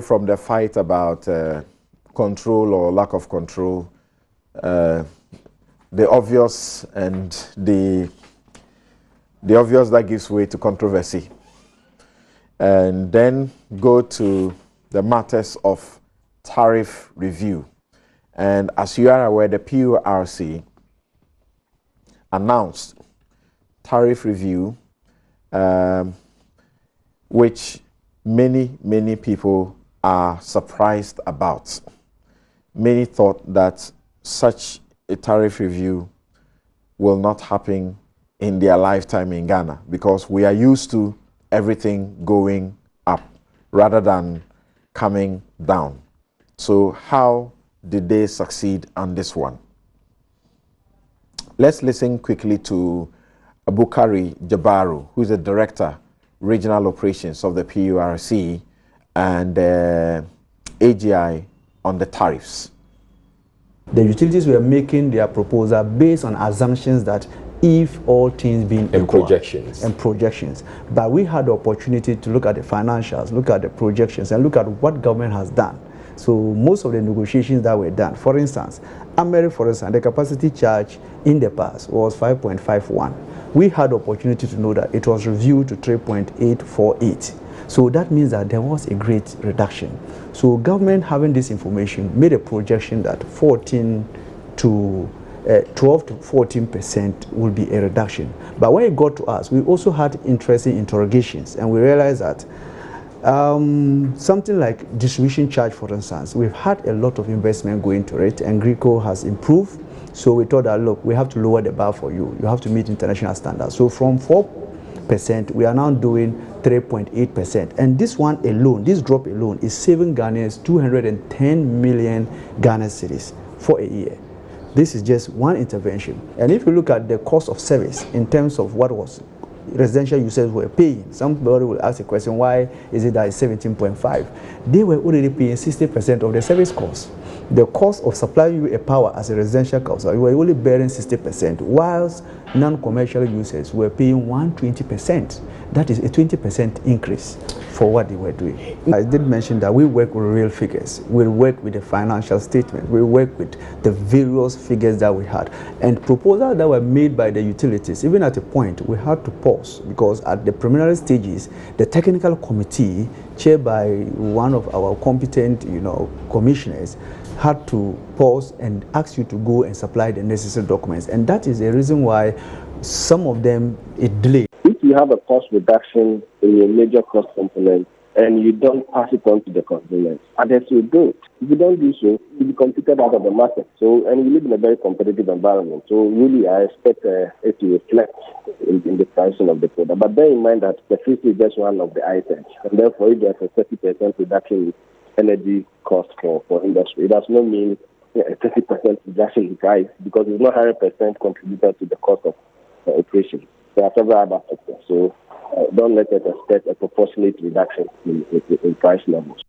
from the fight about control or lack of control, the obvious and the obvious that gives way to controversy, and then go to the matters of tariff review. And as you are aware, the PURC announced tariff review, which many people are surprised about. Many thought that such a tariff review will not happen in their lifetime in Ghana, because we are used to everything going up rather than coming down. So how did they succeed on this one? Let's listen quickly to Abubakar Jabaru, who is the Director, Regional Operations of the PURC, and AGI on the tariffs. The utilities were making their proposal based on assumptions that if all things being equal, projections. But we had the opportunity to look at the financials, look at the projections, and look at what government has done. So most of the negotiations that were done, for instance, America, for instance, the capacity charge in the past was 5.51. We had the opportunity to know that it was reviewed to 3.848. So that means that there was a great reduction. So government, having this information, made a projection that 12 to 14% will be a reduction. But when it got to us, we also had interesting interrogations, and we realized that something like distribution charge, for instance, we've had a lot of investment going to it, and Greco has improved. So we thought that, look, we have to lower the bar for you. You have to meet international standards. So from 4%, we are now doing 3.8%. And this one alone, this drop alone, is saving Ghanaians 210 million Ghana cedis for a year. This is just one intervention. And if you look at the cost of service in terms of what was residential users were paying, somebody will ask a question, why is it that it's 17.5? They were already paying 60% of the service cost. The cost of supplying you a power as a residential customer, you were only bearing 60%, whilst non-commercial users were paying 120%. That is a 20% increase for what they were doing. I did mention that we work with real figures. We work with the financial statement. We work with the various figures that we had. And proposals that were made by the utilities, even at a point, we had to pause, because at the preliminary stages, the technical committee, chaired by one of our competent, commissioners, had to pause and ask you to go and supply the necessary documents. And that is the reason why some of them it delayed. If you have a cost reduction in your major cost component and you don't pass it on to the consumers, others will do it. If you don't do so, you'll be competed out of the market. So, and we live in a very competitive environment. So really, I expect it to reflect in the pricing of the product. But bear in mind that the fees is just one of the items. And therefore, if there's a 30% reduction in energy cost for industry, it does not mean a 30% reduction in price, because it's not 100% contributed to the cost of operation. There are several other factors. So don't let us expect a proportionate reduction in price levels.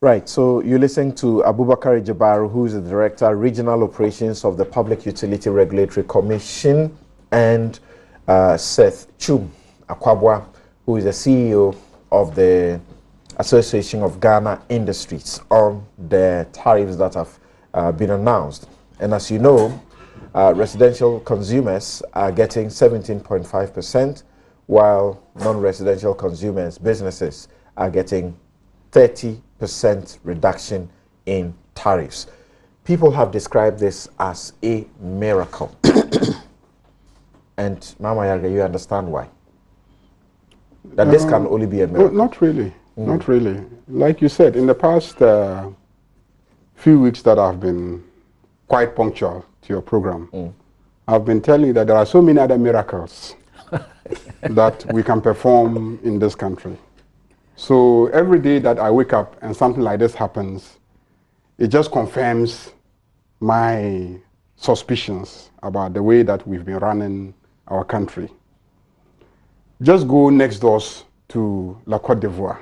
Right, so you listen to Abubakar Jabaru, who is the Director, Regional Operations of the Public Utility Regulatory Commission, and Seth Chum Akwabwa, who is the CEO of the Association of Ghana Industries, on the tariffs that have been announced. And as you know, residential consumers are getting 17.5%, while non-residential consumers, businesses, are getting 30% reduction in tariffs. People have described this as a miracle. And Mama Yaga, you understand why? That this can only be a miracle. Well, not really. Not really. Like you said, in the past few weeks that I've been quite punctual to your program, I've been telling you that there are so many other miracles that we can perform in this country. So every day that I wake up and something like this happens, it just confirms my suspicions about the way that we've been running our country. Just go next doors to La Côte d'Ivoire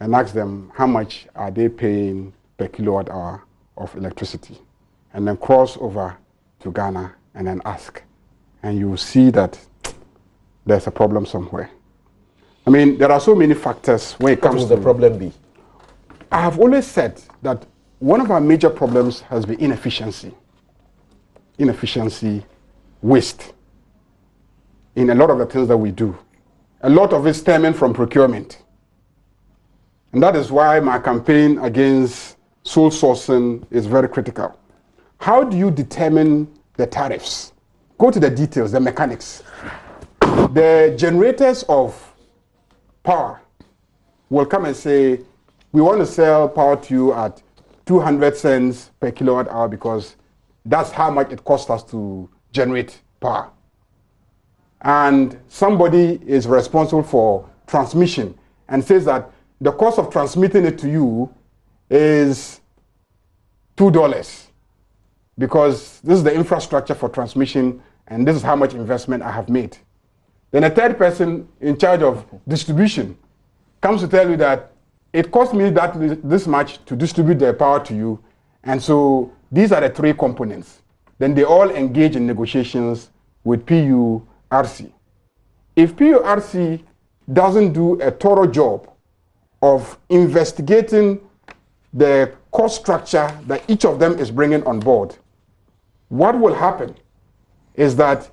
and ask them how much are they paying per kilowatt hour of electricity, and then cross over to Ghana and then ask, and you will see that there's a problem somewhere. I mean, there are so many factors when it comes to... What will the problem be? I have always said that one of our major problems has been inefficiency. Inefficiency, waste in a lot of the things that we do. A lot of it stemming from procurement. And that is why my campaign against sole sourcing is very critical. How do you determine the tariffs? Go to the details, the mechanics. The generators of power will come and say, we want to sell power to you at 200 cents per kilowatt hour because that's how much it costs us to generate power. And somebody is responsible for transmission and says that the cost of transmitting it to you is $2 because this is the infrastructure for transmission and this is how much investment I have made. Then a third person in charge of distribution comes to tell you that it cost me this much to distribute the power to you, and so these are the three components. Then they all engage in negotiations with PURC. If PURC doesn't do a thorough job of investigating the cost structure that each of them is bringing on board, what will happen is that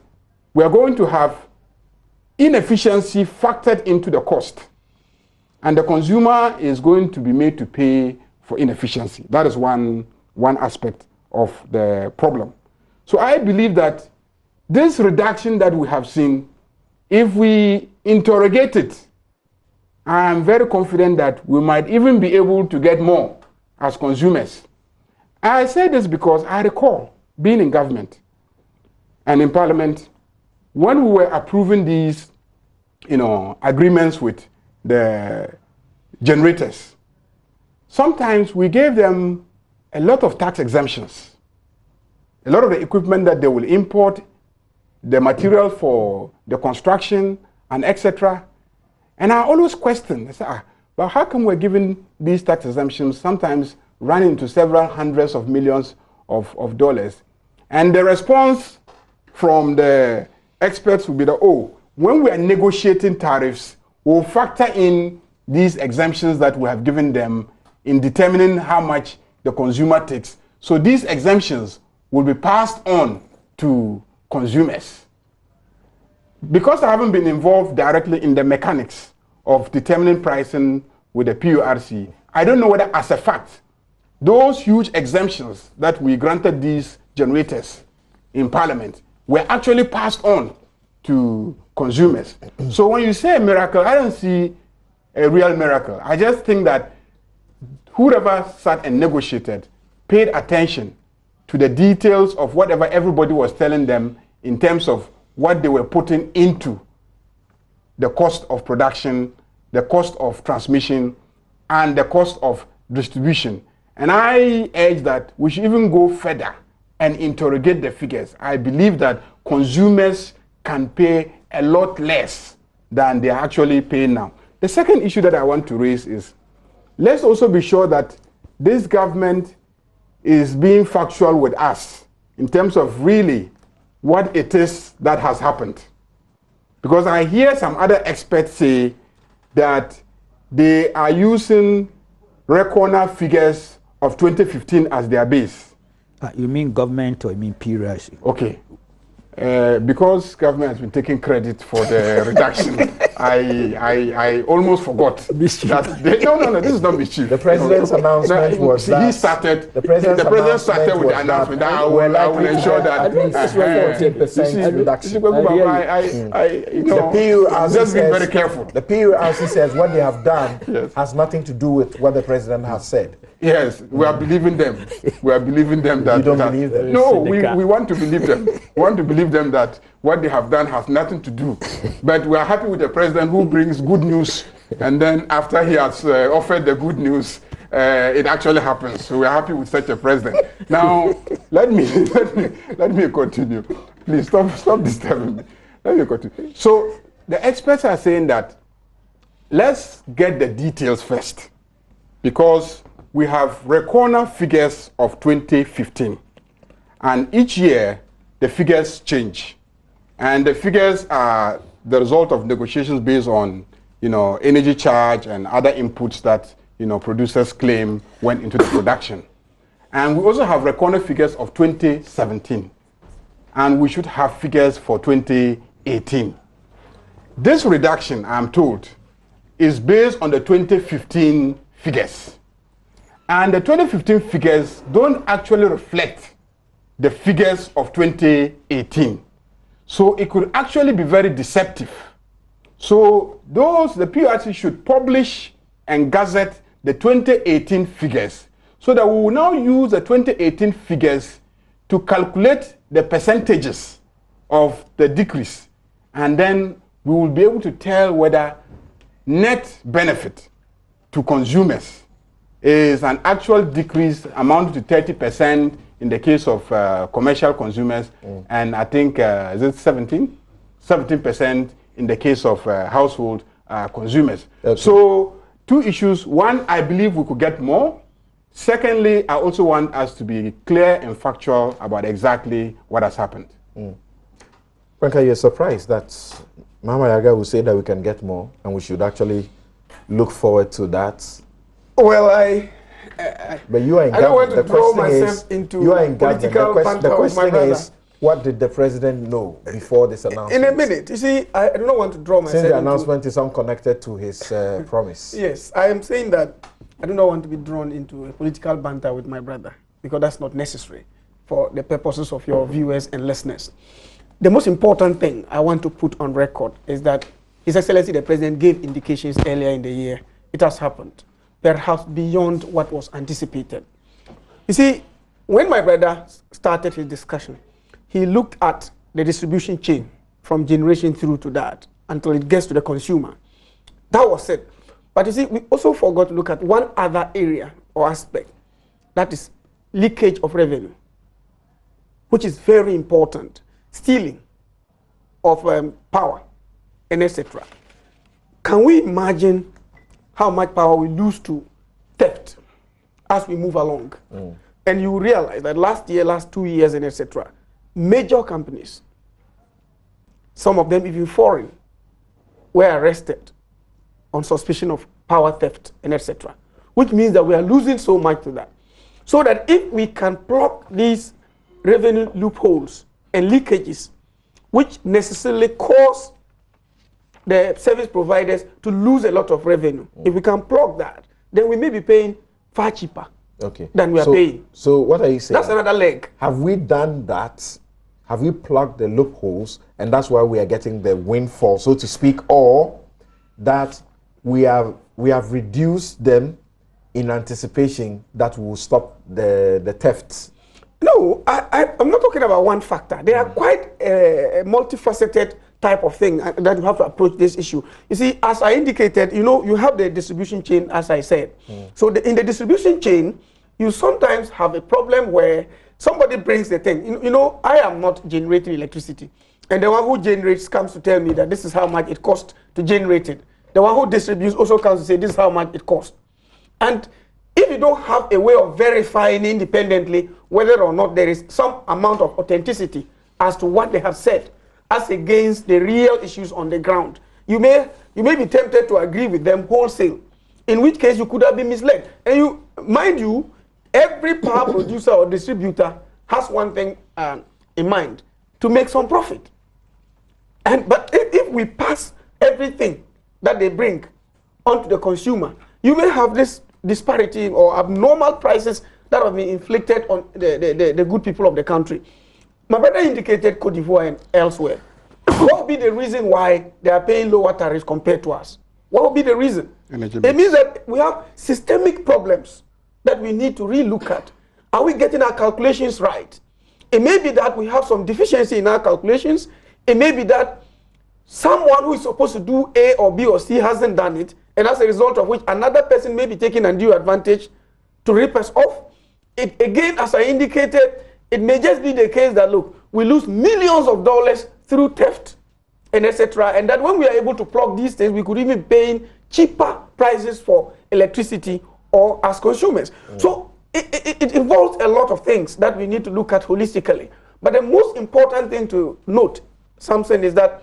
we are going to have inefficiency factored into the cost, and the consumer is going to be made to pay for inefficiency. That is one aspect of the problem. So I believe that this reduction that we have seen, if we interrogate it, I am very confident that we might even be able to get more as consumers. I say this because I recall being in government and in parliament when we were approving these, agreements with the generators. Sometimes we gave them a lot of tax exemptions. A lot of the equipment that they will import, the material for the construction, and etc. And I always question, I say, but how come we're giving these tax exemptions, sometimes running into several hundreds of millions of dollars? And the response from the experts will be that, when we are negotiating tariffs, we'll factor in these exemptions that we have given them in determining how much the consumer takes. So these exemptions will be passed on to consumers. Because I haven't been involved directly in the mechanics of determining pricing with the PURC, I don't know whether, as a fact, those huge exemptions that we granted these generators in Parliament were actually passed on to consumers. So when you say a miracle, I don't see a real miracle. I just think that whoever sat and negotiated paid attention to the details of whatever everybody was telling them in terms of what they were putting into the cost of production, the cost of transmission, and the cost of distribution. And I urge that we should even go further and interrogate the figures. I believe that consumers can pay a lot less than they are actually paying now. The second issue that I want to raise is, let's also be sure that this government is being factual with us in terms of really what it is that has happened. Because I hear some other experts say that they are using Recona figures of 2015 as their base. You mean government or you mean PURC? Okay. Because government has been taking credit for the reduction, I almost forgot that. No, this is not mischief. The president's announcement was that. He started. The president started with the announcement. That I will ensure that. At least 14% reduction. The PURC just be very careful. The PURC says what they have done has nothing to do with what the president has said. Yes, we are believing them. We are believing them that. You don't believe them? No, we want to believe them. We want to believe them that what they have done has nothing to do. But we are happy with the president who brings good news, and then after he has offered the good news, it actually happens. So we are happy with such a president. Now, let me continue. Please stop disturbing me. Let me continue. So the experts are saying that let's get the details first, because we have Recona figures of 2015, and each year the figures change, and the figures are the result of negotiations based on energy charge and other inputs that, producers claim went into the production. And we also have recorded figures of 2017. And we should have figures for 2018. This reduction, I'm told, is based on the 2015 figures. And the 2015 figures don't actually reflect the figures of 2018. So it could actually be very deceptive. So the PURC should publish and gazette the 2018 figures so that we will now use the 2018 figures to calculate the percentages of the decrease. And then we will be able to tell whether net benefit to consumers is an actual decrease amounting to 30% in the case of commercial consumers, and I think, is it 17% in the case of household consumers. Okay. So, two issues. One, I believe we could get more. Secondly, I also want us to be clear and factual about exactly what has happened. Franka, you're surprised that Mama Yaga will say that we can get more and we should actually look forward to that. Well, but you are in government. I don't want to draw myself into political banter The with my question brother. is, what did the president know before this announcement? In a minute. You see, I do not want to draw myself Since the announcement is unconnected to his promise. Yes, I am saying that I do not want to be drawn into a political banter with my brother, because that's not necessary for the purposes of your viewers and listeners. The most important thing I want to put on record is that His Excellency the President gave indications earlier in the year. It has happened, perhaps beyond what was anticipated. You see, when my brother started his discussion, he looked at the distribution chain from generation through to that until it gets to the consumer. That was it. But you see, we also forgot to look at one other area or aspect, that is leakage of revenue, which is very important. Stealing of power and etc. Can we imagine how much power we lose to theft as we move along? And you realize that last year, last 2 years and etc., major companies, some of them even foreign, were arrested on suspicion of power theft and etc., which means that we are losing so much to that. So that if we can plug these revenue loopholes and leakages, which necessarily cause the service providers to lose a lot of revenue, if we can plug that, then we may be paying far cheaper than we are paying. So what are you saying? That's another leg. Have we done that? Have we plugged the loopholes, and that's why we are getting the windfall, so to speak, or that we have reduced them in anticipation that will stop the thefts? No, I'm not talking about one factor. They are quite a multifaceted type of thing that you have to approach this issue. You see, as I indicated, you have the distribution chain, as I said. So in the distribution chain, you sometimes have a problem where somebody brings the thing. I am not generating electricity. And the one who generates comes to tell me that this is how much it costs to generate it. The one who distributes also comes to say this is how much it costs. And if you don't have a way of verifying independently whether or not there is some amount of authenticity as to what they have said, as against the real issues on the ground, you may be tempted to agree with them wholesale, in which case you could have been misled. And mind you, every power producer or distributor has one thing in mind: to make some profit. But if we pass everything that they bring onto the consumer, you may have this disparity or abnormal prices that have been inflicted on the good people of the country. My brother indicated Cote d'Ivoire and elsewhere. What would be the reason why they are paying lower tariffs compared to us? What would be the reason? It means that we have systemic problems that we need to relook at. Are we getting our calculations right? It may be that we have some deficiency in our calculations. It may be that someone who is supposed to do A or B or C hasn't done it, and as a result of which another person may be taking undue advantage to rip us off. Again, as I indicated, it may just be the case that, look, we lose millions of dollars through theft and etc. And that when we are able to plug these things, we could even pay cheaper prices for electricity or as consumers. So it involves a lot of things that we need to look at holistically. But the most important thing to note, Samson, is that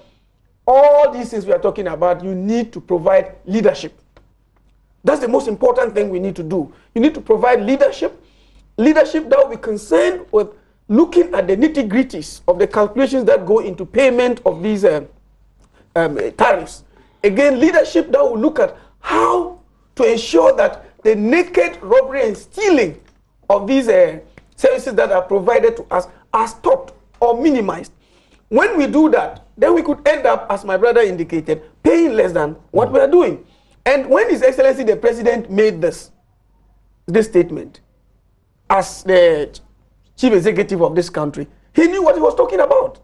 all these things we are talking about, you need to provide leadership. That's the most important thing we need to do. You need to provide leadership that will be concerned with looking at the nitty-gritties of the calculations that go into payment of these tariffs. Again, leadership that will look at how to ensure that the naked robbery and stealing of these services that are provided to us are stopped or minimized. When we do that, then we could end up, as my brother indicated, paying less than what we are doing. And when His Excellency the President made this statement as the chief executive of this country, he knew what he was talking about.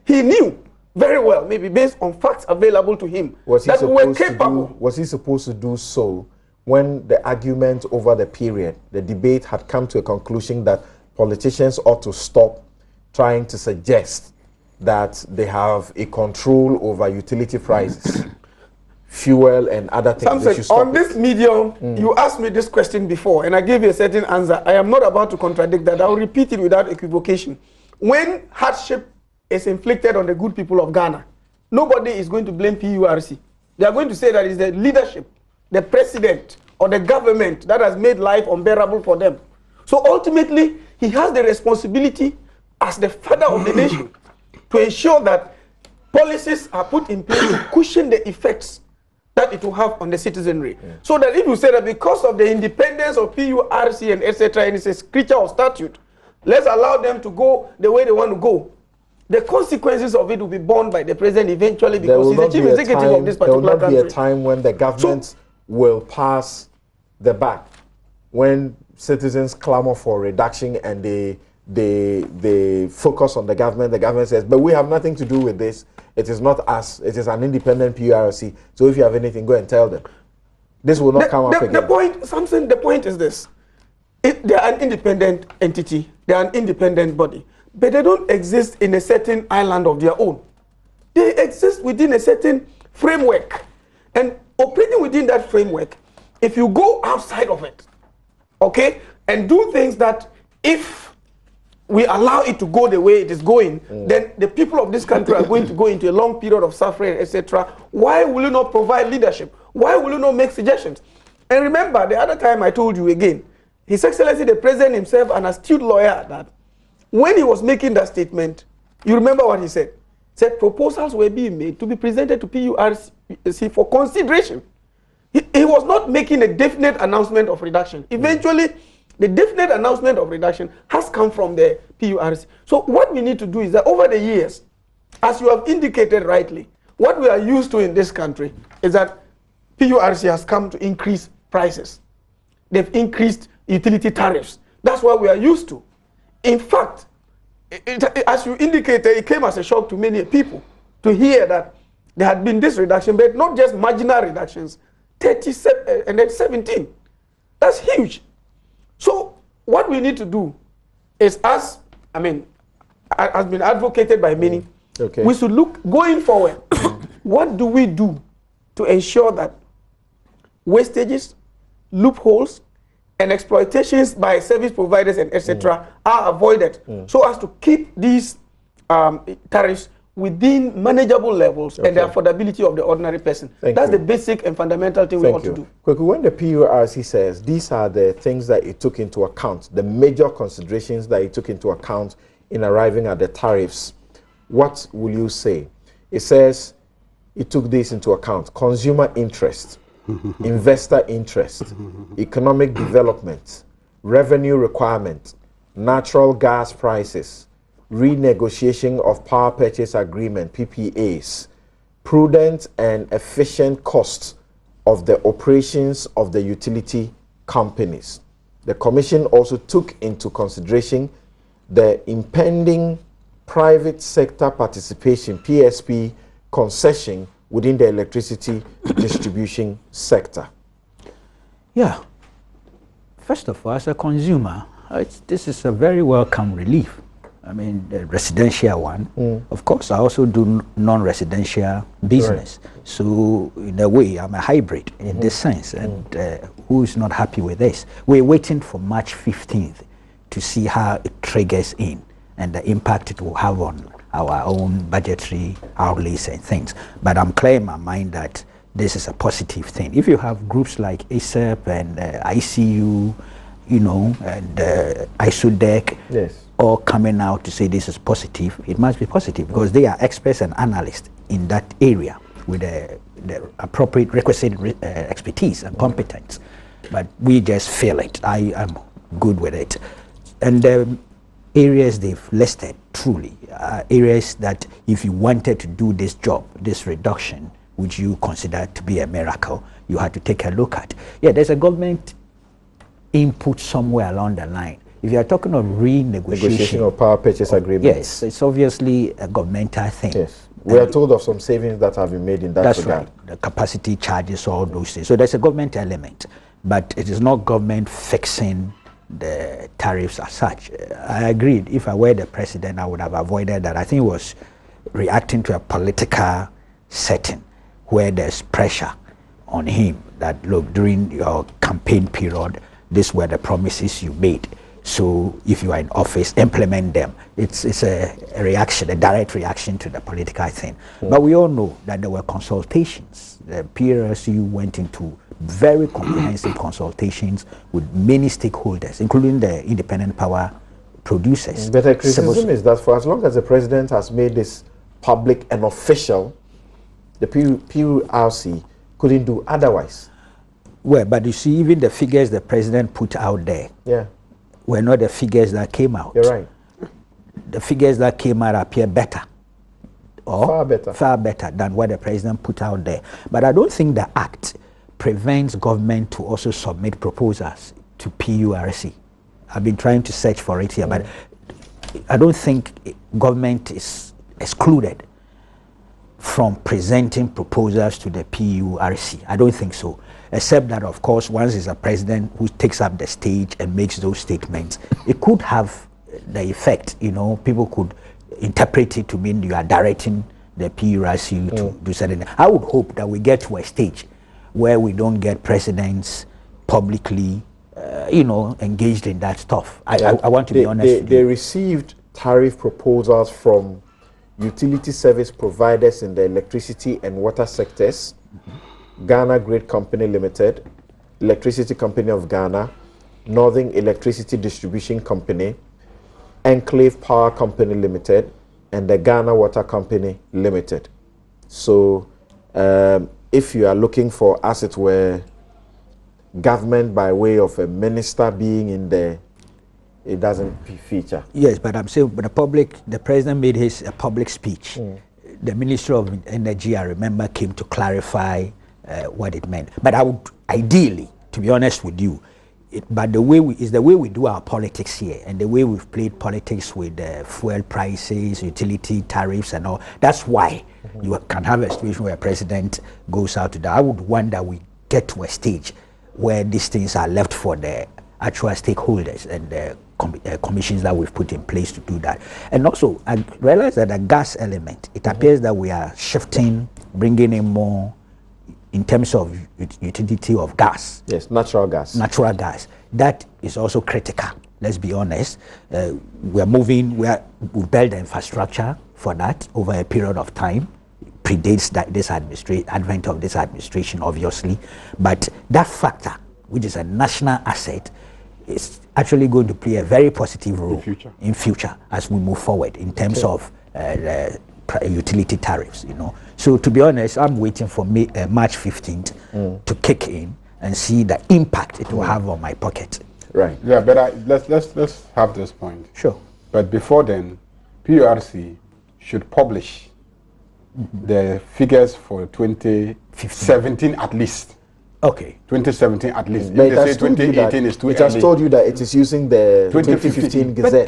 He knew very well, maybe based on facts available to him, that we were capable. Was he supposed to do so when the argument over the period, the debate had come to a conclusion that politicians ought to stop trying to suggest that they have a control over utility prices, fuel and other things? Samson, on this medium, you asked me this question before, and I gave you a certain answer. I am not about to contradict that. I will repeat it without equivocation. When hardship is inflicted on the good people of Ghana, nobody is going to blame PURC. They are going to say that it's the leadership, the president, or the government that has made life unbearable for them. So ultimately, he has the responsibility as the father of the nation to ensure that policies are put in place to cushion the effects that it will have on the citizenry. So that if you say that because of the independence of PURC and etc., and it's a creature of statute, let's allow them to go the way they want to go, the consequences of it will be borne by the president eventually, because he's the chief executive of this particular country. There will not be a time when the government will pass the buck, when citizens clamor for reduction and they focus on the government says, but we have nothing to do with this. It is not us. It is an independent PURC. So if you have anything, go and tell them. This will not come up again. The point, Samson, the point is this. They are an independent entity. They are an independent body. But they don't exist in a certain island of their own. They exist within a certain framework. And operating within that framework, if you go outside of it, okay, and do things that if we allow it to go the way it is going, then the people of this country are going to go into a long period of suffering, etc. Why will you not provide leadership? Why will you not make suggestions? And remember, the other time I told you again, His Excellency the President himself, an astute lawyer at that, when he was making that statement, you remember what he said? He said proposals were being made to be presented to PURC for consideration. He was not making a definite announcement of reduction. Eventually, the definite announcement of reduction has come from the PURC. So what we need to do is that over the years, as you have indicated rightly, what we are used to in this country is that PURC has come to increase prices. They've increased utility tariffs. That's what we are used to. In fact, as you indicated, it came as a shock to many people to hear that there had been this reduction, but not just marginal reductions, 37 and then 17. That's huge. So what we need to do is, has been advocated by many, we should look going forward. What do we do to ensure that wastages, loopholes, and exploitations by service providers and etc. are avoided, so as to keep these tariffs within manageable levels and the affordability of the ordinary person? That's the basic and fundamental thing we ought to do. Quickly, when the PURC says these are the things that it took into account, the major considerations that it took into account in arriving at the tariffs, what will you say? It says it took this into account: consumer interest, investor interest, economic development, revenue requirement, natural gas prices, renegotiation of power purchase agreement, PPAs, prudent and efficient costs of the operations of the utility companies. The Commission also took into consideration the impending private sector participation, PSP, concession within the electricity distribution sector. Yeah. First of all, as a consumer, this is a very welcome relief. I mean, the residential one. Of course, I also do non-residential business. Right. So, in a way, I'm a hybrid in this sense. And who is not happy with this? We're waiting for March 15th to see how it triggers in and the impact it will have on our own budgetary outlays and things. But I'm clear in my mind that this is a positive thing. If you have groups like ASEP and ICU, you know, and ISODEC, yes, all coming out to say this is positive, it must be positive because they are experts and analysts in that area with the appropriate requisite expertise and competence. But we just feel it. I am good with it. And the areas they've listed truly are areas that if you wanted to do this job, this reduction, which you consider to be a miracle, you had to take a look at. Yeah, there's a government input somewhere along the line. If you are talking of renegotiation of power purchase agreements, yes, it's obviously a governmental thing. Yes, we are told of some savings that have been made in that that's regard. Right. The capacity charges, all those things. So there's a government element, but it is not government fixing the tariffs as such. I agreed. If I were the president, I would have avoided that. I think it was reacting to a political setting where there's pressure on him that, look, during your campaign period, these were the promises you made. So if you are in office, implement them. It's a reaction, a direct reaction to the political thing. But we all know that there were consultations. The PRSU went into very comprehensive consultations with many stakeholders, including the independent power producers. But the criticism is that for as long as the president has made this public and official, the PURC couldn't do otherwise. Well, but you see, even the figures the president put out there, yeah, were not the figures that came out. You're right. The figures that came out appear better. Or far better than what the president put out there. But I don't think the act prevents government to also submit proposals to PURC. I've been trying to search for it here, but I don't think government is excluded from presenting proposals to the PURC. I don't think so. Except that, of course, once it's a president who takes up the stage and makes those statements, it could have the effect, you know, people could interpret it to mean you are directing the PURC to do something. I would hope that we get to a stage where we don't get presidents publicly, you know, engaged in that stuff. I want to be honest. They received tariff proposals from utility service providers in the electricity and water sectors, Ghana Grid Company Limited, Electricity Company of Ghana, Northern Electricity Distribution Company, Enclave Power Company Limited, and the Ghana Water Company Limited. So if you are looking for, as it were, government by way of a minister being in there, it doesn't feature. Yes, but I'm saying, but the president made his public speech. The Minister of Energy, I remember, came to clarify what it meant. But I would ideally, to be honest with you, but the way we do our politics here, and the way we've played politics with fuel prices, utility tariffs, and all. That's why you can have a situation where a president goes out to that. I would want that we get to a stage where these things are left for the actual stakeholders and the commissions that we've put in place to do that. And also, I realize that the gas element, it appears that we are shifting, bringing in more in terms of utility of gas. Yes, natural gas. Natural gas. That is also critical. Let's be honest. We've built the infrastructure for that over a period of time. Predates this advent of this administration, obviously. But that factor, which is a national asset, is actually going to play a very positive role in future as we move forward in terms of utility tariffs, you know. So to be honest, I'm waiting for March 15th to kick in and see the impact it will have on my pocket. Right. Yeah, but let's have this point. Sure. But before then, PURC should publish the figures for 2017 at least. Okay. 2017 at least. But if they say 2018 is too early. It has told you that it is using the 2015 Gazette.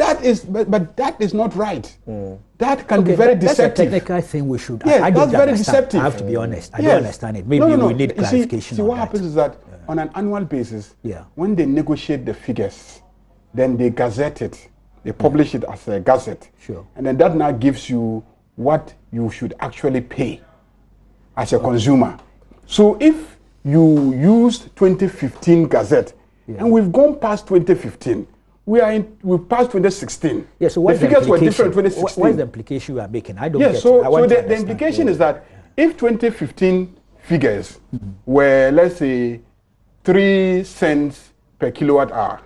But that is not right. That can be very deceptive. That's a technical thing we should. Yes, that's very deceptive. I have to be honest. I don't understand it. Maybe we need clarification. See, what happens is that on an annual basis, when they negotiate the figures, then they gazette it. They publish it as a gazette. Sure. And then that now gives you what you should actually pay as a consumer. So if you used 2015 Gazette, and we've gone past 2015, we passed 2016. Yeah, so the figures were different 2016. What is the implication you are making? I don't get it. So the implication is that if 2015 figures were, let's say, 3 cents per kilowatt hour,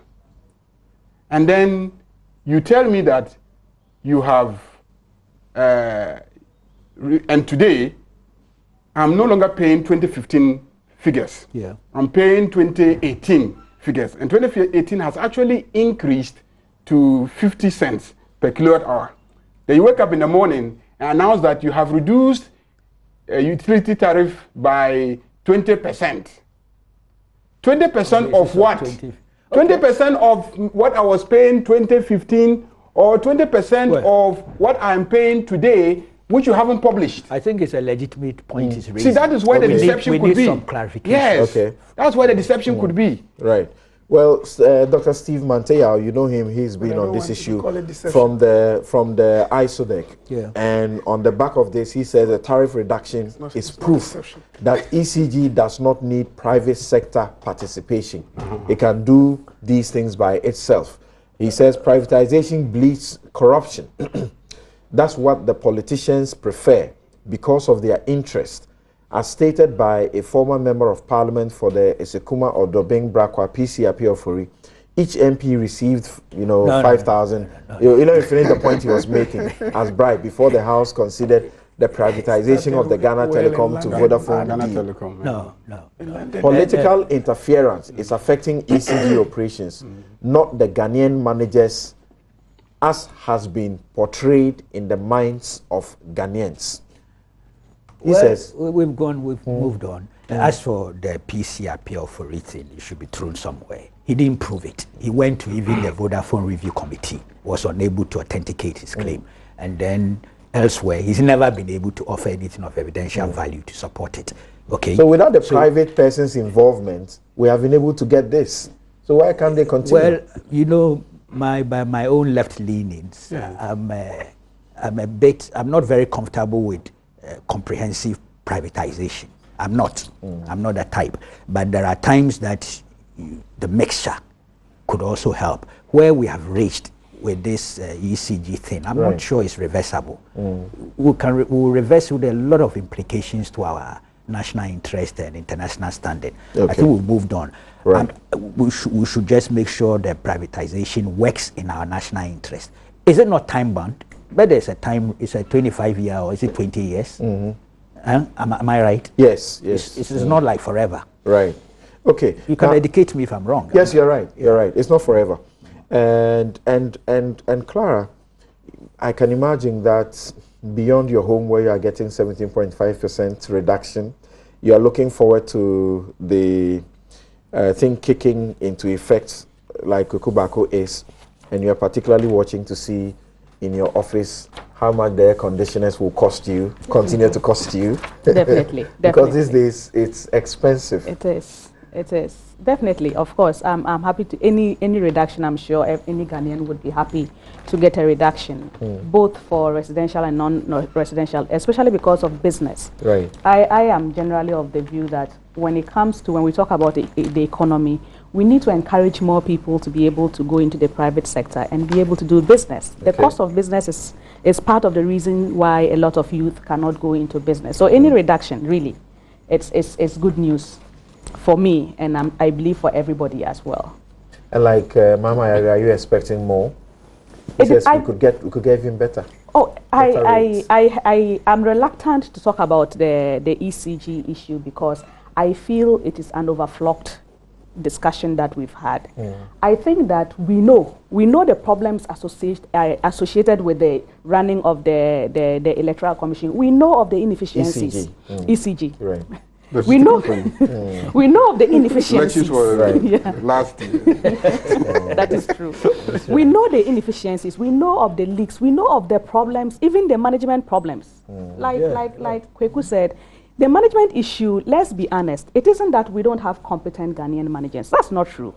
and then you tell me that you have, and today, I'm no longer paying 2015 figures. Yeah. I'm paying 2018 figures. And 2018 has actually increased to 50 cents per kilowatt hour. Then you wake up in the morning and announce that you have reduced utility tariff by 20%. 20% of what? 20% of what I was paying 2015, or 20% of what I'm paying today, which you haven't published. I think it's a legitimate point is raised. See, that is where the deception could be. We need some clarification. Yes, that's where the deception could be. Right. Well, Dr. Steve Manteaw, you know him. He's been on this issue from the ISODEC. Yeah. And on the back of this, he says a tariff reduction is proof that ECG does not need private sector participation. It can do these things by itself. He says privatization bleeds corruption. That's what the politicians prefer because of their interest. As stated by a former member of parliament for the Esekuma or Dobing Brakwa PCRP of Furi, each MP received, 5,000. You know, finish the point he was making as bribe before the House considered the privatization of the Ghana Telecom to Vodafone. Ghana Telecom. No. Political interference is affecting ECG operations, not the Ghanaian managers, as has been portrayed in the minds of Ghanaians. He says, we've moved on. As for the PCRP for it, it should be thrown somewhere. He didn't prove it. He went to even the Vodafone Review Committee, was unable to authenticate his claim. And then elsewhere, he's never been able to offer anything of evidential value to support it. Okay. So without the private person's involvement, we have been able to get this. So why can't they continue? Well, by my own left leanings, I'm not very comfortable with comprehensive privatization. I'm not that type. But there are times that the mixture could also help. Where we have reached with this ECG thing, I'm not sure it's reversible. We'll reverse with a lot of implications to our national interest and international standing. I think we've moved on. Right. We should just make sure that privatization works in our national interest. Is it not time bound? But there's a time, it's a 25-year or is it 20 years? Am I right? Yes. It's not like forever. Right. Okay. You can educate me if I'm wrong. Yes, you're right. You're right. It's not forever. And Clara, I can imagine that beyond your home where you are getting 17.5% reduction, you are looking forward to the thing kicking into effect like Kukubako is, and you are particularly watching to see in your office how much the air conditioners will continue to cost you. Definitely. Because these days it's expensive. It is. Definitely, of course. I'm happy to any reduction. I'm sure any Ghanaian would be happy to get a reduction, both for residential and non-residential, especially because of business. Right. I am generally of the view that when we talk about the economy, we need to encourage more people to be able to go into the private sector and be able to do business. The cost of business is part of the reason why a lot of youth cannot go into business. So any reduction, really, it's good news for me, and I believe for everybody as well. And like Mama, are you expecting more? Yes, we could get even better. Oh, I'm reluctant to talk about the ECG issue because I feel it is an overflocked discussion that we've had. I think that we know the problems associated with the running of the Electoral Commission. We know of the inefficiencies. ECG. Right. We know we know of the inefficiencies. Last year. That is true. We know the inefficiencies. We know of the leaks. We know of the problems, even the management problems. Like Kweku said, the management issue, let's be honest, it isn't that we don't have competent Ghanaian managers. That's not true.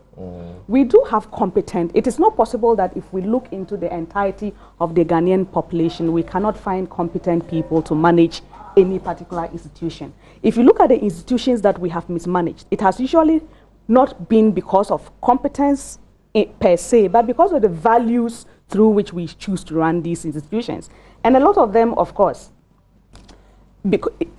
We do have competent. It is not possible that if we look into the entirety of the Ghanaian population, we cannot find competent people to manage any particular institution. If you look at the institutions that we have mismanaged, it has usually not been because of competence per se, but because of the values through which we choose to run these institutions. And a lot of them, of course,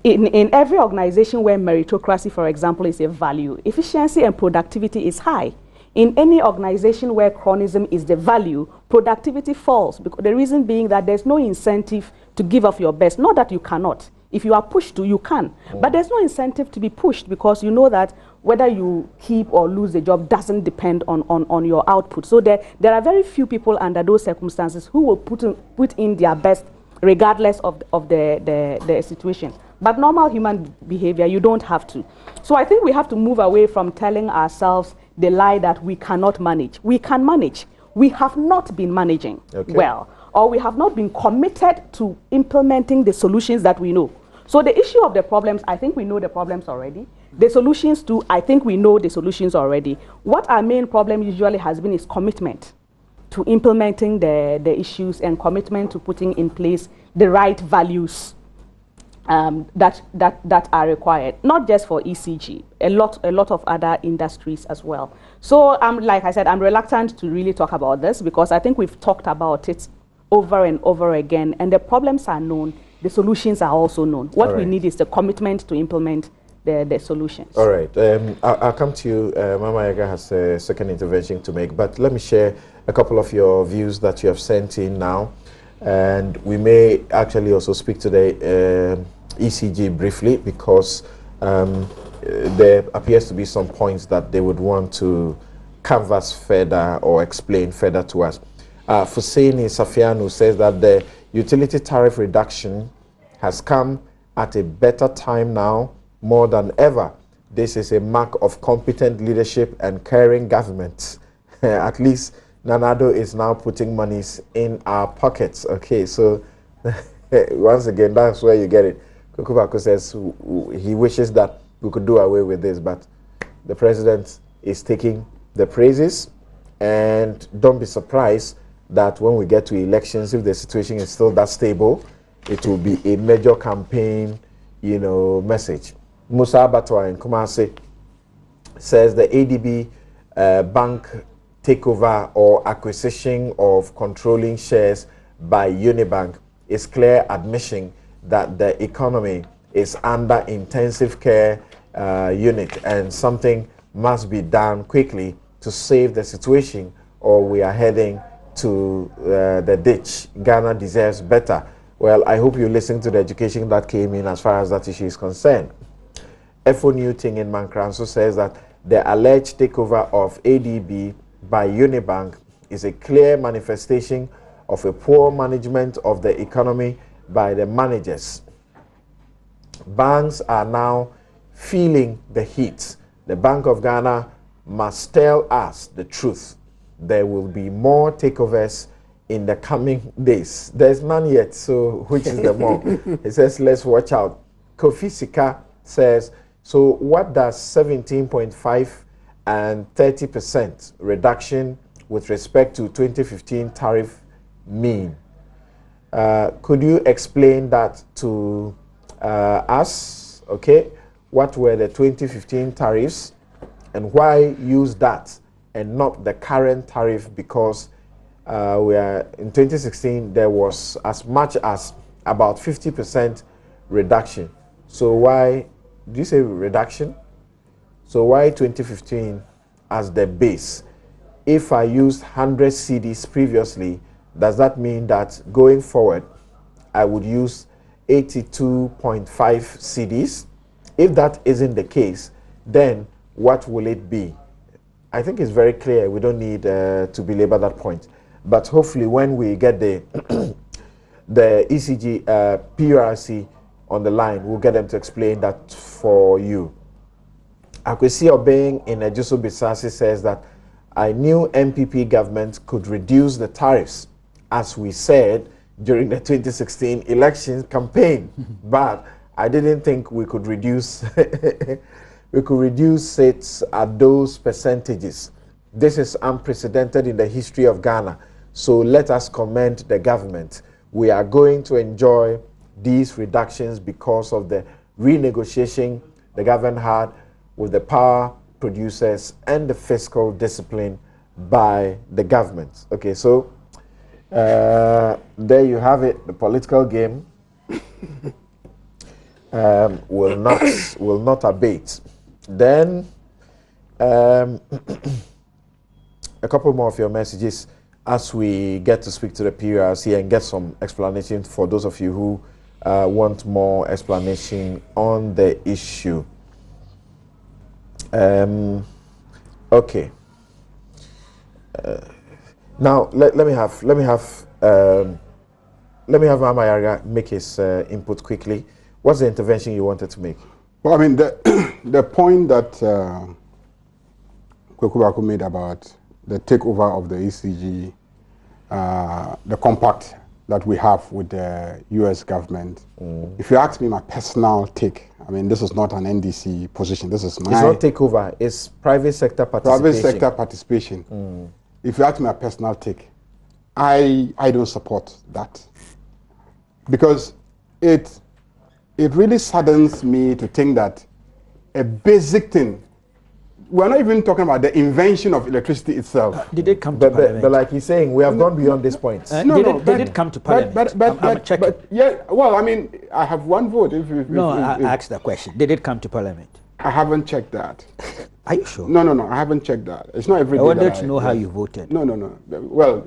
in every organization where meritocracy, for example, is a value, efficiency and productivity is high. In any organization where chronism is the value, productivity falls. Because the reason being that there's no incentive to give of your best. Not that you cannot. If you are pushed to, you can. But there's no incentive to be pushed, because you know that whether you keep or lose the job doesn't depend on your output. So there are very few people under those circumstances who will put in their best regardless of the situation. But normal human behavior, you don't have to. So I think we have to move away from telling ourselves the lie that we cannot manage. We can manage. We have not been managing well, or we have not been committed to implementing the solutions that we know. So the issue of the problems, I think we know the problems already. The solutions too, I think we know the solutions already. What our main problem usually has been is commitment to implementing the issues, and commitment to putting in place the right values that are required, not just for ECG, a lot of other industries as well. So like I said, I'm reluctant to really talk about this, because I think we've talked about it over and over again, and the problems are known, the solutions are also known. What we need is the commitment to implement the solutions. All right, I'll come to you. Mama Yaga has a second intervention to make, but let me share a couple of your views that you have sent in now, and we may actually also speak to the ECG briefly, because there appears to be some points that they would want to canvass further or explain further to us. Fuseni Safianu says that the utility tariff reduction has come at a better time now, more than ever. This is a mark of competent leadership and caring government. At least Nanado is now putting monies in our pockets. Okay, so once again, that's where you get it. Kukubaku says he wishes that we could do away with this, but the president is taking the praises, and don't be surprised that when we get to elections, if the situation is still that stable, it will be a major campaign, message. Musa Abatwa in Kumasi says the ADB bank takeover or acquisition of controlling shares by Unibank is clear admission that the economy is under intensive care unit, and something must be done quickly to save the situation, or we are heading to the ditch. Ghana deserves better. Well, I hope you listened to the education that came in as far as that issue is concerned. Efo Newton in Mankranso says that the alleged takeover of ADB by Unibank is a clear manifestation of a poor management of the economy by the managers. Banks are now feeling the heat. The Bank of Ghana must tell us the truth. There will be more takeovers in the coming days. There's none yet, so which is the more? He says, let's watch out. Kofi Sika says, so what does 17.5 and 30% reduction with respect to 2015 tariff mean? Could you explain that to us? Okay, what were the 2015 tariffs, and why use that and not the current tariff? Because we are in 2016, there was as much as about 50% reduction. So why do you say reduction? So why 2015 as the base? If I used 100 cedis previously, does that mean that going forward I would use 82.5 cedis? If that isn't the case, then what will it be? I think it's very clear. We don't need to belabor that point. But hopefully when we get the the ECG PURC on the line, we'll get them to explain that for you. Akwesi Obeng in Ejuso Bisasi says that I knew MPP government could reduce the tariffs, as we said during the 2016 election campaign, but I didn't think we could reduce we could reduce it at those percentages. This is unprecedented in the history of Ghana. So let us commend the government. We are going to enjoy these reductions because of the renegotiation the government had with the power producers and the fiscal discipline by the government. Okay, so there you have it. The political game will not abate. Then a couple more of your messages as we get to speak to the PURC and get some explanation for those of you who want more explanation on the issue. Okay. Now let me have Amayara make his input quickly. What's the intervention you wanted to make? Well, I mean, the point that Kwekubaku made about the takeover of the ECG, the compact that we have with the U.S. government. If you ask me my personal take, I mean, this is not an NDC position. This is my... It's not takeover. It's private sector participation. Private sector participation. If you ask me my personal take, I don't support that. Because it really saddens me to think that a basic thing, we're not even talking about the invention of electricity itself. Did it come to Parliament? But like he's saying, we have gone beyond this point. Did it come to Parliament? I'm checking. Yeah, well, I mean, I have one vote. I asked the question. Did it come to Parliament? I haven't checked that. Are you sure? No, I haven't checked that. It's not every day. I wanted to know how you voted. No. Well,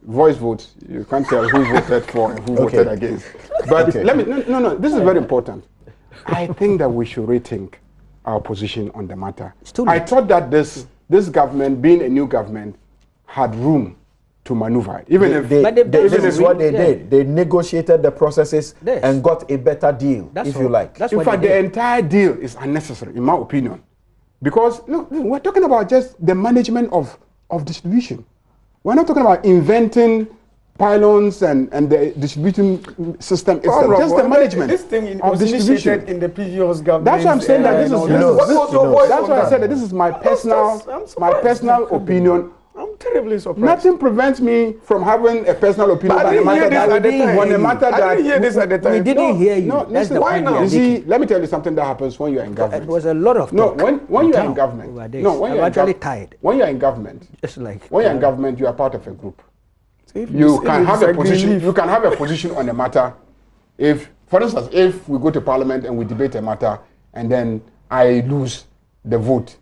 voice votes, you can't tell who voted for and who voted against. But let me, this is very important. I think that we should rethink our position on the matter. I thought that this government, being a new government, had room to maneuver. This is what they did. They negotiated the processes and got a better deal, if you like. In fact, the entire deal is unnecessary, in my opinion. Because look, we're talking about just the management of distribution. We're not talking about inventing pylons and the distribution system itself. Just the management this thing of distribution in the previous government. That's why I'm saying that this is. That's why I said that this is my personal opinion. I'm terribly surprised. Nothing prevents me from having a personal opinion on the matter that I didn't hear this at the time. We didn't hear you. No, listen, why not? You see, let me tell you something that happens when you're in government. It was a lot of No, talk when you're in government. I'm actually tired. When you're in government, Just like when you're in government, you are part of a group. You can have a position. You can have a position on a matter. If, for instance, if we go to Parliament and we debate a matter, and then I lose the vote,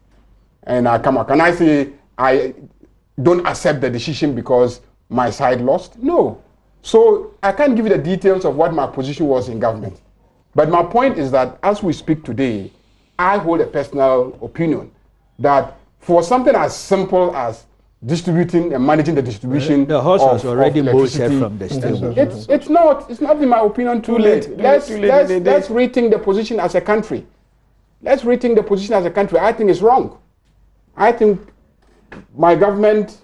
and I come out, can I say I don't accept the decision because my side lost? No. So I can't give you the details of what my position was in government. But my point is that as we speak today, I hold a personal opinion that for something as simple as distributing and managing the distribution the horse was already bolted from the stable. It's not in my opinion too late. Let's rethink the position as a country. Let's rethink the position as a country. I think it's wrong. I think my government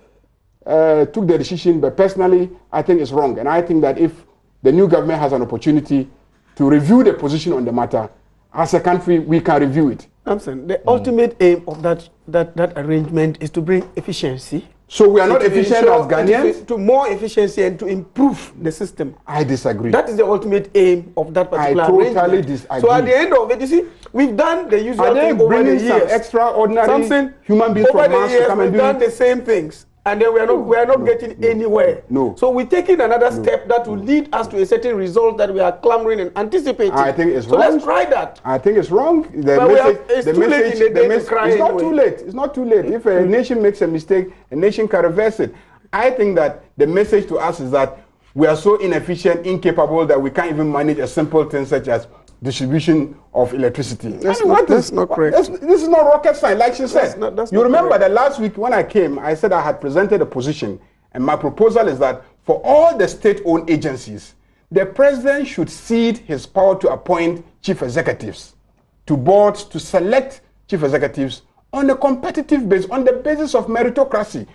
took the decision, but personally, I think it's wrong. And I think that if the new government has an opportunity to review the position on the matter, as a country, we can review it. I'm saying the ultimate aim of that arrangement is to bring efficiency. So we are not efficient as Ghanaians? To more efficiency and to improve the system. I disagree. That is the ultimate aim of that particular arrangement. I totally disagree. So at the end of it, you see, we've done the usual thing over the years. Some extraordinary human beings from Mars to come and do it? We've done the same things. And then we are not getting anywhere. No. So we're taking another step that will lead us to a certain result that we are clamoring and anticipating. I think it's wrong. So let's try that. I think it's wrong. It's too late in the day to cry. It's not too late. It's not too late. If a nation makes a mistake, a nation can reverse it. I think that the message to us is that we are so inefficient, incapable that we can't even manage a simple thing such as distribution of electricity. That's not correct. This is not rocket science, like she said. You remember that last week when I came, I said I had presented a position, and my proposal is that for all the state-owned agencies, the president should cede his power to appoint chief executives to boards to select chief executives on a competitive basis, on the basis of meritocracy.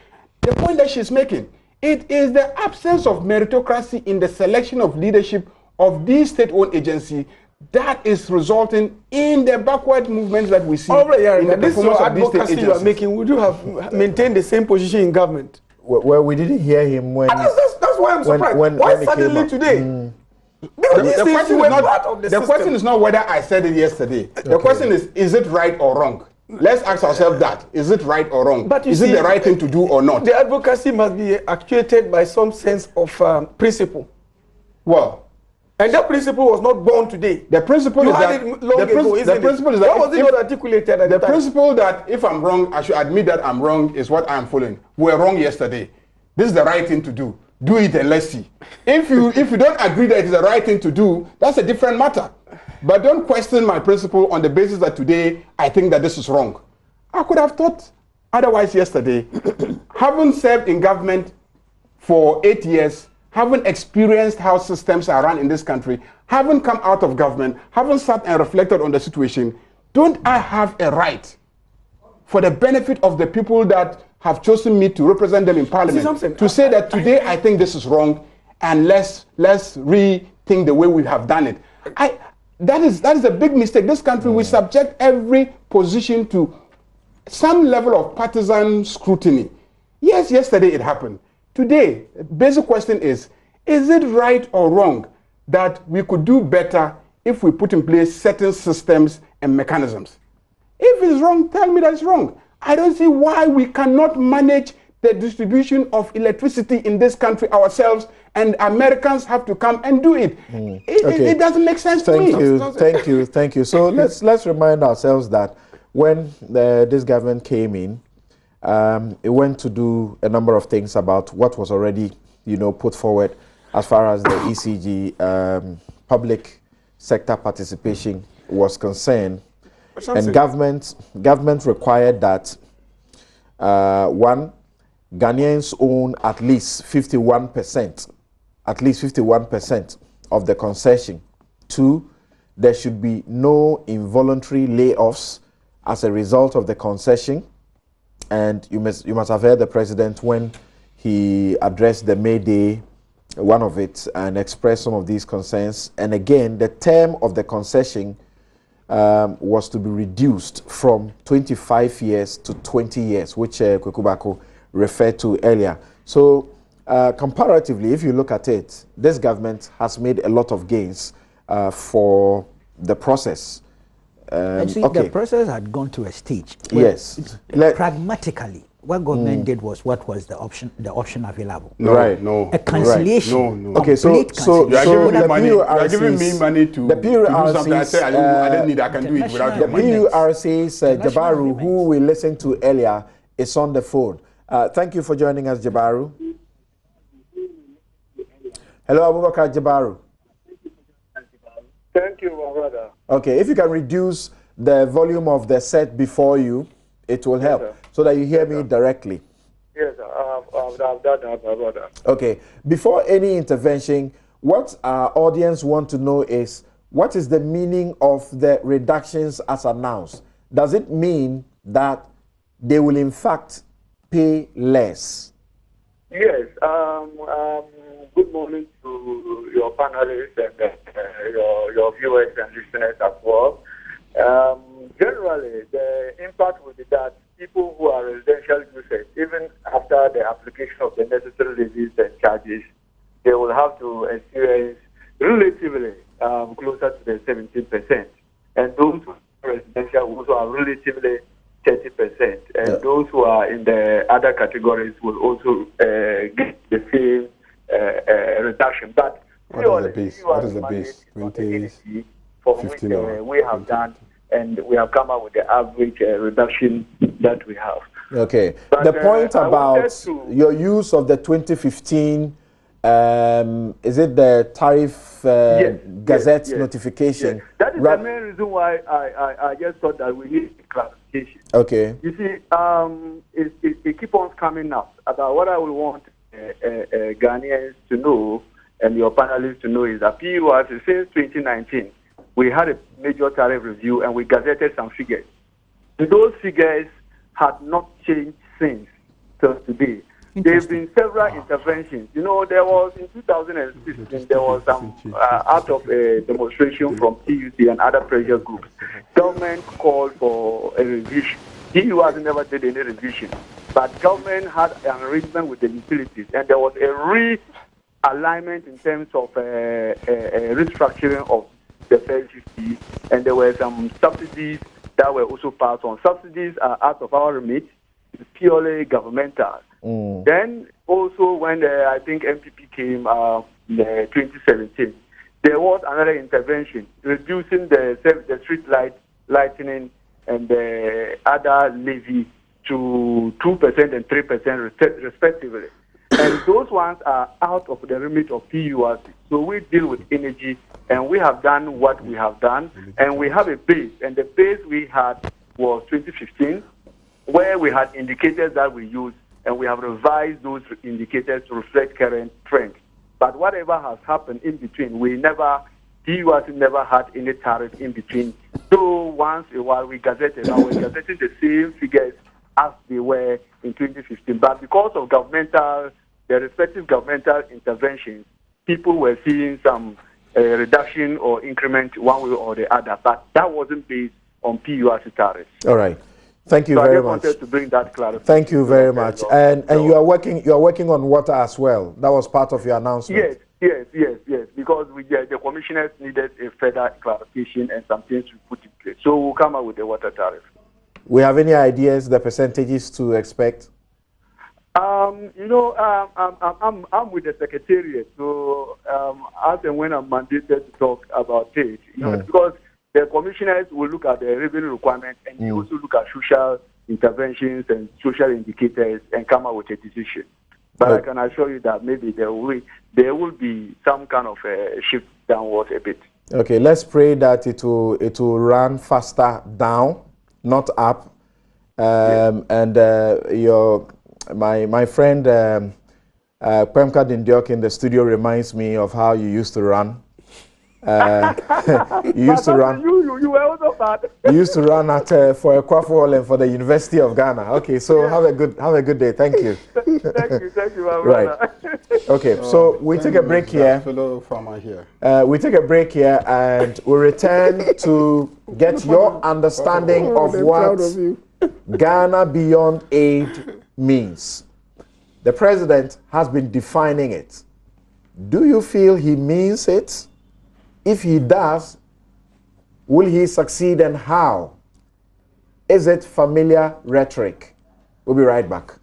The point that she's making, it is the absence of meritocracy in the selection of leadership of these state-owned agencies that is resulting in the backward movements that we see in the performance of these state agencies. You are making, would you have maintained the same position in government? Well, we didn't hear him when... That's why I'm surprised. Why suddenly today? The question is not whether I said it yesterday. The question is it right or wrong? Let's ask ourselves that. Is it right or wrong? But is it the right thing to do or not? The advocacy must be actuated by some sense of principle. Well, and that principle was not born today. The principle you is had that it long ago, isn't the principle it? is that Why was it not articulated at the time? principle that if I'm wrong, I should admit that I'm wrong is what I'm following. We were wrong yesterday. This is the right thing to do. Do it and let's see. If you don't agree that it's the right thing to do, that's a different matter. But don't question my principle on the basis that today I think that this is wrong. I could have thought otherwise yesterday. Having served in government for 8 years, having experienced how systems are run in this country, having come out of government, having sat and reflected on the situation, don't I have a right for the benefit of the people that have chosen me to represent them in parliament to say that today I think this is wrong and let's rethink the way we have done it? That is a big mistake. This country, we subject every position to some level of partisan scrutiny. Yes, yesterday it happened. Today, the basic question is it right or wrong that we could do better if we put in place certain systems and mechanisms? If it's wrong, tell me that it's wrong. I don't see why we cannot manage the distribution of electricity in this country ourselves and Americans have to come and do it. It doesn't make sense to me. Thank you. So let's remind ourselves that when this government came in, it went to do a number of things about what was already, put forward as far as the ECG public sector participation was concerned. And government required that one, Ghanaians own at least 51% of the concession. Two, there should be no involuntary layoffs as a result of the concession. And you must have heard the president when he addressed the May Day, one of it, and expressed some of these concerns. And again, the term of the concession was to be reduced from 25 years to 20 years, which Kwekubako referred to earlier. So comparatively, if you look at it, this government has made a lot of gains for the process. And see, the process had gone to a stage. Yes. Pragmatically, what government did was what was the option available. No. A cancellation. No. Okay, so you are giving me money to the do something. I say I don't need. I can do it without your money. The PURC's Jabaru, who we listened to earlier, is on the phone. Thank you for joining us, Jabaru. Hello, Abubakar Jabaru. Thank you, my brother. Okay, if you can reduce the volume of the set before you, it will help so that you hear me directly. Yes, I've done that, my brother. Okay, before any intervention, what our audience want to know is, what is the meaning of the reductions as announced? Does it mean that they will in fact pay less? Yes. Good morning to your panelists and your viewers and listeners as well. Generally, the impact will be that people who are residential users, even after the application of the necessary levies and charges, they will have to experience relatively closer to the 17%. And those who are residential also are relatively 30%. And those who are in the other categories will also get the same reduction. But what is the base? 20, for which we have done, and we have come up with the average reduction that we have. Okay. But, the point about your use of the 2015, is it the tariff Gazette notification? Yes. That is the main reason why I just thought that we need clarification. Okay. You see, it keeps on coming up about what I would want Ghanaians to know and your panelists to know is that PURC, since 2019, we had a major tariff review and we gazetted some figures. Those figures had not changed since till today. There have been several interventions. There was in 2016, there was some out of a demonstration from TUC and other pressure groups. Government called for a revision. PURC never did any revision. But government had an arrangement with the utilities, and there was a realignment in terms of restructuring of the 50, and there were some subsidies that were also passed on. Subsidies are out of our remit. It's purely governmental. Then also when I think MPP came in 2017, there was another intervention reducing the street lighting and the other levy to 2% and 3% respectively. And those ones are out of the remit of PURC. So we deal with energy, and we have done what we have done, and we have a base. And the base we had was 2015, where we had indicators that we used, and we have revised those indicators to reflect current trends. But whatever has happened in between, PURC never had any tariff in between. So once in a while we gazetted, and we're gazetting the same figures as they were in 2015. But because of the respective governmental interventions, people were seeing some reduction or increment one way or the other. But that wasn't based on PURC tariffs. All right. Thank you very much. I just wanted to bring that clarification. Thank you very much. And you are working on water as well. That was part of your announcement. Yes. Because the commissioners needed a further clarification and some things we put in place. So we'll come out with the water tariff. We have any ideas, the percentages to expect? I'm with the secretariat, so as and when I'm mandated to talk about it, because the commissioners will look at the revenue requirements and they also look at social interventions and social indicators and come out with a decision. But I can assure you that maybe there will be some kind of a shift downward a bit. Okay, let's pray that it will run faster down, not up. And my friend Pemka Dindiok in the studio reminds me of how you used to run. You used to run. You were also bad. You used to run at for Ekwafo and for the University of Ghana. Okay, so have a good day. Thank you. Thank you, my right. Okay, so we take a break here. Fellow farmer here. We take a break here, and we return to get your understanding of what Ghana Beyond Aid means. The president has been defining it. Do you feel he means it? If he does, will he succeed, and how? Is it familiar rhetoric? We'll be right back.